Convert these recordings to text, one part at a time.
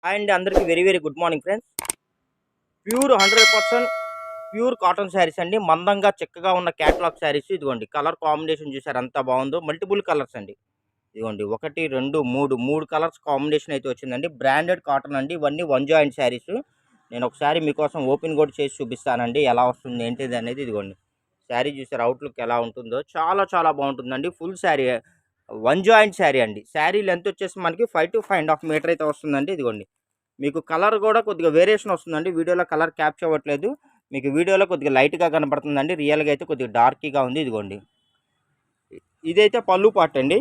And అందరికీ very very good morning friends. Pure 100% pure cotton saris అండి. మందంగా చిక్కగా ఉన్న క్యాట్లాగ్ శారీస్. ఇదిగోండి కలర్ కాంబినేషన్ చూసారు ఎంత బాగుందో. మల్టిపుల్ కలర్స్ అండి. ఇదిగోండి 1, 2, 3 కలర్స్ కాంబినేషన్ అయితే వచ్చిందండి. బ్రాండెడ్ కాటన్ అండి. ఇవన్నీ వన్ జాయింట్ శారీస్. నేను ఒకసారి మీకోసం ఓపెన్ కూడా చేసి చూపిస్తానండి ఎలా వస్తుంది ఏంటిది అనేది. ఇదిగోండి శారీ చూసారు అవుట్లుక్ ఎలా ఉంటుందో. చాలా చాలా బాగుంటుందండి. Full sari one joint sari అండి. శారీ లెంత్ వచ్చేసి మనకి 5 to 5.5 మీటర్ అయితే వస్తుందండి. ఇదిగోండి మీకు కలర్ కూడా కొద్దిగా వేరియేషన్ వస్తుందండి. వీడియోలో కలర్ క్యాప్చర్ అవ్వట్లేదు. మీకు వీడియోలో కొద్దిగా లైట్గా కనపడుతుందండి. రియల్గా అయితే కొద్దిగా డార్క్గా ఉంది. ఇదిగోండి ఇదైతే పళ్ళు పార్ట్ అండి.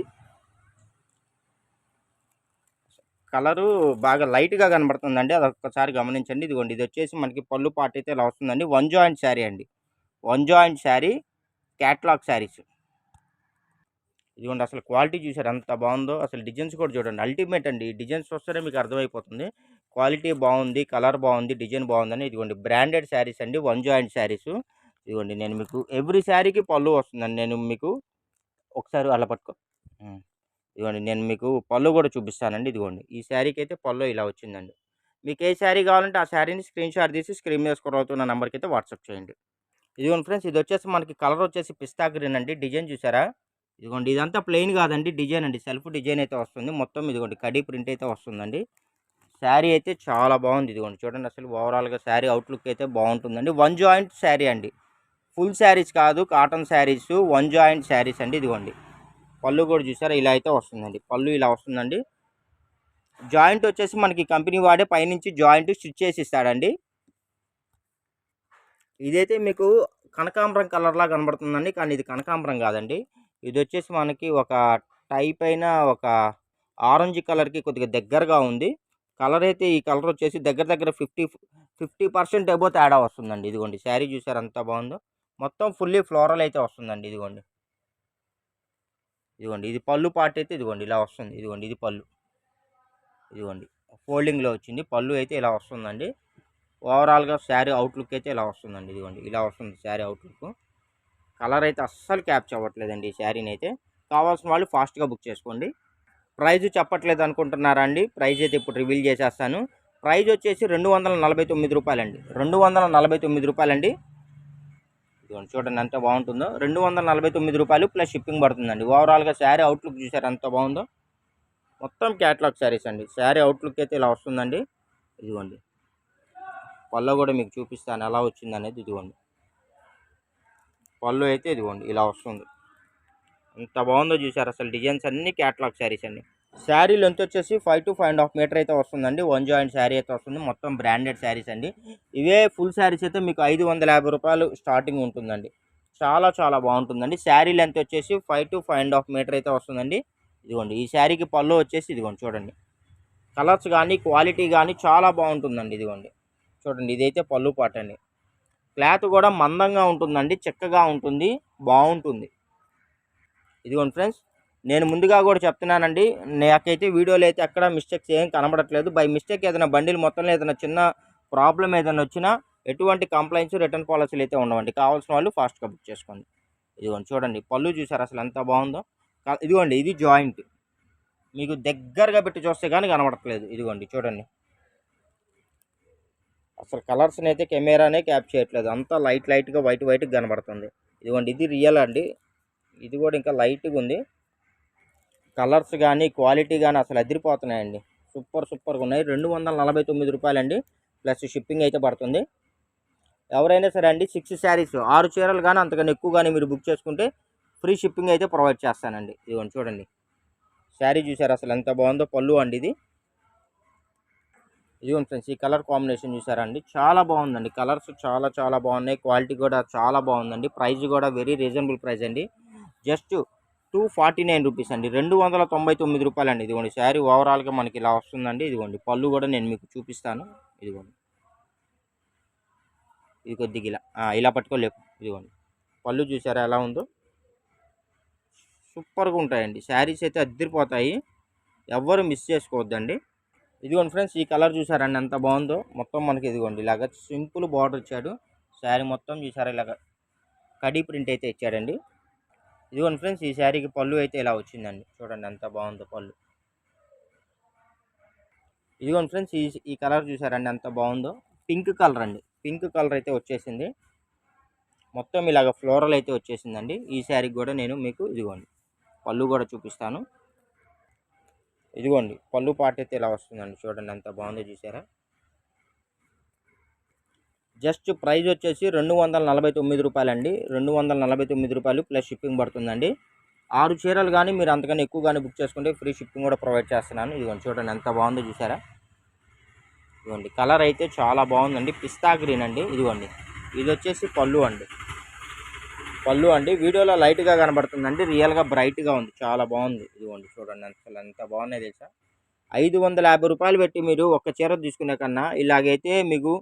కలరు బాగా లైట్గా కనబడుతుందండి. అది ఒక్కసారి గమనించండి. ఇదిగోండి ఇది వచ్చేసి మనకి పళ్ళు పార్ట్ అయితే ఇలా వస్తుందండి. వన్ జాయింట్ శారీ అండి. One joint sari catalogue saris. ఇదిగోండి అసలు క్వాలిటీ చూసారు ఎంత బాగుందో. అసలు డిజైన్స్ కూడా చూడండి అల్టిమేట్ అండి. డిజైన్స్ వస్తేనే మీకు అర్థమైపోతుంది క్వాలిటీ బాగుంది, కలర్ బాగుంది, డిజైన్ బాగుందని. ఇదిగోండి బ్రాండెడ్ శారీస్ అండి. One joint saris. ఇదిగోండి నేను మీకు ఎవ్రీ శారీకి పళ్ళు వస్తుందండి. నేను మీకు ఒకసారి అలా పట్టుకో. ఇదిగోండి నేను మీకు పళ్ళు కూడా చూపిస్తానండి. ఇదిగోండి ఈ శారీకి అయితే పళ్ళు ఇలా వచ్చిందండి. మీకు ఏ శారీ కావాలంటే ఆ శారీని స్క్రీన్ షాట్ తీసి స్క్రీన్ మీద స్క్రోల్ అవుతున్న నెంబర్కి అయితే వాట్సాప్ చేయండి. ఇదిగోండి ఫ్రెండ్స్ ఇది వచ్చేసి మనకి కలర్ వచ్చేసి పిస్తా గ్రీన్ అండి. డిజైన్ చూసారా. ఇదిగోండి ఇదంతా ప్లెయిన్ కాదండి, డిజైన్ అండి. సెల్ఫ్ డిజైన్ అయితే వస్తుంది. మొత్తం ఇదిగోండి కడీ ప్రింట్ అయితే వస్తుందండి. శారీ అయితే చాలా బాగుంది. ఇదిగోండి చూడండి అసలు ఓవరాల్గా శారీ అవుట్లుక్ అయితే బాగుంటుందండి. వన్ జాయింట్ శారీ అండి. ఫుల్ శారీస్ కాదు, cotton saris, one joint saris అండి. ఇదిగోండి పళ్ళు కూడా చూసారా ఇలా అయితే వస్తుందండి. పళ్ళు ఇలా వస్తుందండి. జాయింట్ వచ్చేసి మనకి కంపెనీ వాడే పైనుంచి జాయింట్ స్టిచ్ చేసి ఇస్తాడండి. ఇదైతే మీకు కనకాంబరం కలర్లా కనబడుతుందండి. కానీ ఇది కనకాంబరం కాదండి. ఇది వచ్చేసి మనకి ఒక టైప్ అయిన ఒక ఆరెంజ్ కలర్కి కొద్దిగా దగ్గరగా ఉంది. కలర్ అయితే ఈ కలర్ వచ్చేసి దగ్గర దగ్గర 50% అబో తేడా వస్తుందండి. ఇదిగోండి శారీ చూసారు ఎంత బాగుందో. మొత్తం ఫుల్లీ ఫ్లోరల్ అయితే వస్తుందండి. ఇదిగోండి ఇదిగోండి ఇది పళ్ళు పార్ట్ అయితే ఇదిగోండి ఇలా వస్తుంది. ఇదిగోండి ఇది పళ్ళు. ఇదిగోండి ఫోల్డింగ్లో వచ్చింది. పళ్ళు అయితే ఇలా వస్తుందండి. ఓవరాల్గా శారీ అవుట్లుక్ అయితే ఇలా వస్తుందండి. ఇదిగోండి ఇలా వస్తుంది శారీ అవుట్లుక్. కలర్ అయితే అస్సలు క్యాప్చర్ అవ్వట్లేదండి ఈ శారీని అయితే. కావాల్సిన వాళ్ళు ఫాస్ట్గా బుక్ చేసుకోండి. ప్రైజ్ చెప్పట్లేదు అనుకుంటున్నారా అండి. ప్రైజ్ అయితే ఇప్పుడు రివీల్ చేసేస్తాను. ప్రైజ్ వచ్చేసి రూ. 249 అండి. రూ. 249 అండి. ఇదిగోండి చూడండి ఎంత బాగుంటుందో. రూ. 249 ప్లస్ షిప్పింగ్ పడుతుందండి. ఓవరాల్గా శారీ అవుట్లుక్ చూసారు ఎంత బాగుందో. మొత్తం క్యాట్లాగ్ శారీస్ అండి. శారీ అవుట్లుక్ అయితే ఇలా వస్తుందండి. ఇదిగోండి పళ్ళు కూడా మీకు చూపిస్తాను ఎలా వచ్చింది అనేది. ఇదిగోండి పళ్ళు అయితే ఇదిగోండి ఇలా వస్తుంది. ఎంత బాగుందో చూసారు అసలు. డిజైన్స్ అన్ని క్యాట్లాగ్ శారీస్ అండి. శారీ లెంత్ వచ్చేసి 5 to 5.5 మీటర్ అయితే వస్తుందండి. వన్ జాయింట్ శారీ అయితే వస్తుంది. మొత్తం బ్రాండెడ్ శారీస్ అండి. ఇవే ఫుల్ శారీస్ అయితే మీకు రూ. 550 స్టార్టింగ్ ఉంటుందండి. చాలా చాలా బాగుంటుందండి. శారీ లెంత్ వచ్చేసి 5 to 5.5 మీటర్ అయితే వస్తుందండి. ఇదిగోండి ఈ శారీకి పళ్ళు వచ్చేసి ఇదిగోండి చూడండి. కలర్స్ కానీ క్వాలిటీ కానీ చాలా బాగుంటుందండి. ఇదిగోండి చూడండి ఇదైతే పళ్ళు పాట అండి. క్లాత్ కూడా మందంగా ఉంటుందండి, చిక్కగా ఉంటుంది, బాగుంటుంది. ఇదిగోండి ఫ్రెండ్స్ నేను ముందుగా కూడా చెప్తున్నానండి. నాకైతే వీడియోలో అయితే ఎక్కడ మిస్టేక్స్ ఏం కనబడట్లేదు. బై మిస్టేక్ ఏదైనా బండిల్ మొత్తంలో ఏదైనా చిన్న ప్రాబ్లం ఏదైనా వచ్చినా ఎటువంటి కంప్లైంట్స్ రిటర్న్ పాలసీలు అయితే ఉండవండి. కావాల్సిన వాళ్ళు ఫాస్ట్గా బుక్ చేసుకోండి. ఇదిగోండి చూడండి పళ్ళు చూసారు అసలు ఎంత బాగుందో. ఇదిగోండి ఇది జాయింట్. మీకు దగ్గరగా పెట్టి చూస్తే కానీ కనబడట్లేదు. ఇదిగోండి చూడండి అసలు కలర్స్ని అయితే కెమెరానే క్యాప్ చేయట్లేదు. అంతా లైట్గా వైట్గా కనబడుతుంది. ఇదిగోండి ఇది రియల్ అండి. ఇది కూడా ఇంకా లైట్గా ఉంది. కలర్స్ కానీ క్వాలిటీ కానీ అసలు అదిరిపోతున్నాయండి. సూపర్గా ఉన్నాయి. రూ. 249 అండి. ప్లస్ షిప్పింగ్ అయితే పడుతుంది. ఎవరైనా సరే అండి 6 శారీస్ 6 చీరలు కానీ అంతకన్నా ఎక్కువ కానీ మీరు బుక్ చేసుకుంటే ఫ్రీ షిప్పింగ్ అయితే ప్రొవైడ్ చేస్తానండి. ఇదిగోండి చూడండి శారీ చూసారు అసలు ఎంత బాగుందో. పళ్ళు అండి ఇది. ఇదిగోండి ఫ్రెండ్స్ ఈ కలర్ కాంబినేషన్ చూసారా అండి. చాలా బాగుందండి. కలర్స్ చాలా చాలా బాగున్నాయి. క్వాలిటీ కూడా చాలా బాగుందండి. ప్రైస్ కూడా వెరీ రీజనబుల్ ప్రైస్ అండి. జస్ట్ రూ. 249 అండి. రూ. 299 అండి. ఇదిగోండి శారీ ఓవరాల్గా మనకి ఇలా వస్తుందండి. ఇదిగోండి పళ్ళు కూడా నేను మీకు చూపిస్తాను. ఇదిగోండి ఇది కొద్దిగా ఇలా పట్టుకోలేపు. ఇదిగోండి పళ్ళు చూసారా ఎలా ఉందో. సూపర్గా ఉంటాయండి. శారీస్ అయితే అద్దరిపోతాయి. ఎవ్వరు మిస్ చేసుకోవద్దండి. ఇదిగోండి ఫ్రెండ్స్ ఈ కలర్ చూసారండి ఎంత బాగుందో. మొత్తం మనకి ఇదిగోండి ఇలాగ సింపుల్ బార్డర్ ఇచ్చాడు. శారీ మొత్తం చూసారా ఇలాగ కడీ ప్రింట్ అయితే ఇచ్చాడండి. ఇదిగోండి ఫ్రెండ్స్ ఈ శారీకి పళ్ళు అయితే ఇలా వచ్చిందండి. చూడండి ఎంత బాగుందో పళ్ళు. ఇదిగోండి ఫ్రెండ్స్, ఈ ఈ కలర్ చూసారండి ఎంత బాగుందో. పింక్ కలర్ అండి, పింక్ కలర్ అయితే వచ్చేసింది. మొత్తం ఇలాగ ఫ్లోరల్ అయితే వచ్చేసిందండి. ఈ శారీకి కూడా నేను మీకు ఇదిగోండి పళ్ళు కూడా చూపిస్తాను. ఇదిగోండి పళ్ళు పాట అయితే ఇలా వస్తుందండి. చూడండి ఎంత బాగుందో చూసారా. జస్ట్ ప్రైస్ వచ్చేసి 249 రూపాయలండి. 249 రూపాయలు ప్లస్ షిప్పింగ్ పడుతుందండి. 6 చీరలు కానీ మీరు అంతకన్నా ఎక్కువ కానీ బుక్ చేసుకుంటే ఫ్రీ షిప్పింగ్ కూడా ప్రొవైడ్ చేస్తున్నాను. ఇదిగోండి చూడండి ఎంత బాగుందో చూసారా. ఇదిగోండి కలర్ అయితే చాలా బాగుందండి, పిస్తా గ్రీన్ అండి. ఇదిగోండి ఇది వచ్చేసి పళ్ళు అండి. పళ్ళు అండి వీడియోలో లైట్గా కనబడుతుందండి, రియల్గా బ్రైట్గా ఉంది, చాలా బాగుంది. ఇదిగోండి చూడండి అసలు ఎంత బాగున్నాయి తెలుసా. 550 రూపాయలు పెట్టి మీరు ఒక్క చీర తీసుకునే కన్నా ఇలాగైతే మీకు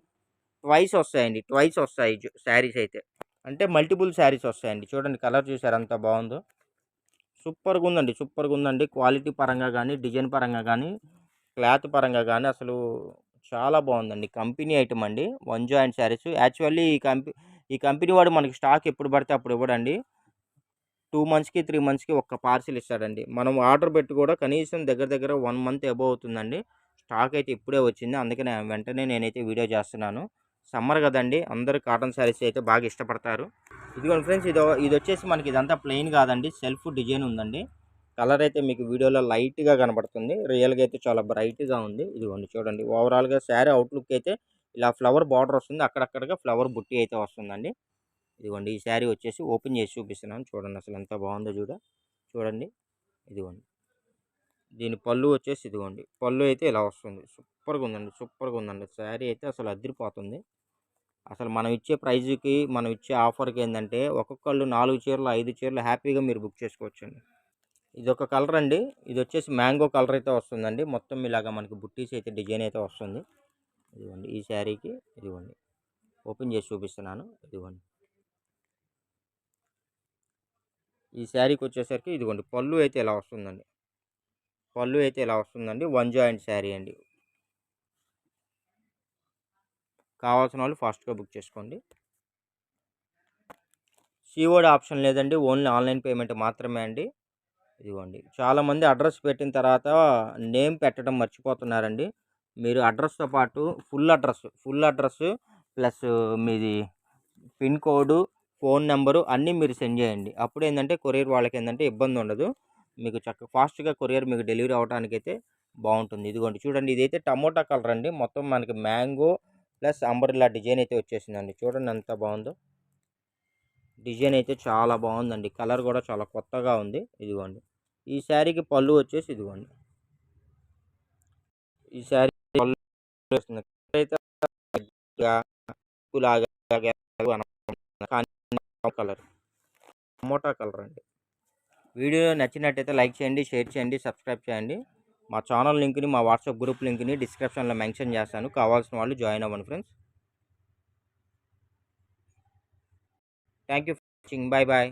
ట్వైస్ వస్తాయండి, ట్వైస్ వస్తాయి శారీస్ అయితే. అంటే మల్టిపుల్ శారీస్ వస్తాయండి. చూడండి కలర్ చూసారు ఎంత బాగుందో. సూపర్గా ఉందండి, సూపర్గా ఉందండి. క్వాలిటీ పరంగా కానీ, డిజైన్ పరంగా కానీ, క్లాత్ పరంగా కానీ అసలు చాలా బాగుందండి. కంపెనీ ఐటమ్ అండి, వన్ జాయింట్ శారీస్. యాక్చువల్లీ ఈ కంపెనీ వాడు మనకి స్టాక్ ఎప్పుడు పడితే అప్పుడు ఇవ్వడండి. 2 మంత్స్కి 3 మంత్స్కి ఒక్క పార్సిల్ ఇస్తాడండి. మనం ఆర్డర్ పెట్టి కూడా కనీసం దగ్గర దగ్గర 1 మంత్ అబోవ్ అవుతుందండి. స్టాక్ అయితే ఇప్పుడే వచ్చింది, అందుకనే వెంటనే నేనైతే వీడియో చేస్తున్నాను. సమ్మర్ కదండి, అందరూ కాటన్ శారీస్ అయితే బాగా ఇష్టపడతారు. ఇదిగోండి ఫ్రెండ్స్, ఇది వచ్చేసి మనకి ఇదంతా ప్లెయిన్ కాదండి, సెల్ఫ్ డిజైన్ ఉందండి. కలర్ అయితే మీకు వీడియోలో లైట్గా కనబడుతుంది, రియల్గా అయితే చాలా బ్రైట్గా ఉంది. ఇదిగోండి చూడండి, ఓవరాల్గా శారీ అవుట్లుక్ అయితే ఇలా ఫ్లవర్ బార్డర్ వస్తుంది, అక్కడక్కడగా ఫ్లవర్ బుట్టి అయితే వస్తుందండి. ఇదిగోండి ఈ శారీ వచ్చేసి ఓపెన్ చేసి చూపిస్తున్నాను. చూడండి అసలు ఎంత బాగుందో చూడండి. ఇదిగోండి దీని పళ్ళు వచ్చేసి ఇదిగోండి, పళ్ళు అయితే ఇలా వస్తుంది. సూపర్గా ఉందండి, సూపర్గా ఉందండి. శారీ అయితే అసలు అదిరిపోతుంది. అసలు మనం ఇచ్చే ప్రైజ్కి, మనం ఇచ్చే ఆఫర్కి ఏంటంటే ఒక్కొక్కళ్ళు 4 చీరలు 5 చీరలు హ్యాపీగా మీరు బుక్ చేసుకోవచ్చండి. ఇది ఒక కలర్ అండి, ఇది వచ్చేసి మ్యాంగో కలర్ అయితే వస్తుందండి. మొత్తం ఇలాగా మనకి బుట్టీస్ అయితే డిజైన్ అయితే వస్తుంది. ఇదిగోండి ఈ శారీకి, ఇదిగోండి ఓపెన్ చేసి చూపిస్తున్నాను. ఇదిగోండి ఈ శారీకి వచ్చేసరికి ఇదిగోండి పళ్ళు అయితే ఇలా వస్తుందండి. పళ్ళు అయితే ఇలా వస్తుందండి. వన్ జాయింట్ శారీ అండి. కావాల్సిన వాళ్ళు ఫాస్ట్గా బుక్ చేసుకోండి. సిఓడి ఆప్షన్ లేదండి, ఓన్లీ ఆన్లైన్ పేమెంట్ మాత్రమే అండి. ఇదిగోండి చాలామంది అడ్రస్ పెట్టిన తర్వాత నేమ్ పెట్టడం మర్చిపోతున్నారండి. మీరు అడ్రస్తో పాటు ఫుల్ అడ్రస్ ప్లస్ మీది పిన్ కోడ్, ఫోన్ నెంబరు అన్నీ మీరు సెండ్ చేయండి. అప్పుడు ఏంటంటే కొరియర్ వాళ్ళకి ఏంటంటే ఇబ్బంది ఉండదు, మీకు ఫాస్ట్గా కొరియర్ మీకు డెలివరీ అవడానికైతే బాగుంటుంది. ఇదిగోండి చూడండి, ఇదైతే టమోటా కలర్ అండి. మొత్తం మనకి మ్యాంగో ప్లస్ అంబరిల్లా డిజైన్ అయితే వచ్చేసిందండి. చూడండి ఎంత బాగుందో. డిజైన్ అయితే చాలా బాగుందండి, కలర్ కూడా చాలా కొత్తగా ఉంది. ఇదిగోండి ఈ శారీకి పళ్ళు వచ్చేసి ఇదిగోండి, ఈ శారీ పళ్ళు కలర్ టమోటా కలర్ అండి. వీడియో నచ్చినట్టయితే లైక్ చేయండి, షేర్ చేయండి, సబ్స్క్రైబ్ చేయండి. మా ఛానల్ లింక్ని, మా వాట్సాప్ గ్రూప్ లింక్ని డిస్క్రిప్షన్లో మెన్షన్ చేస్తాను, కావాల్సిన వాళ్ళు జాయిన్ అవ్వండి friends. Thank you for watching, bye bye.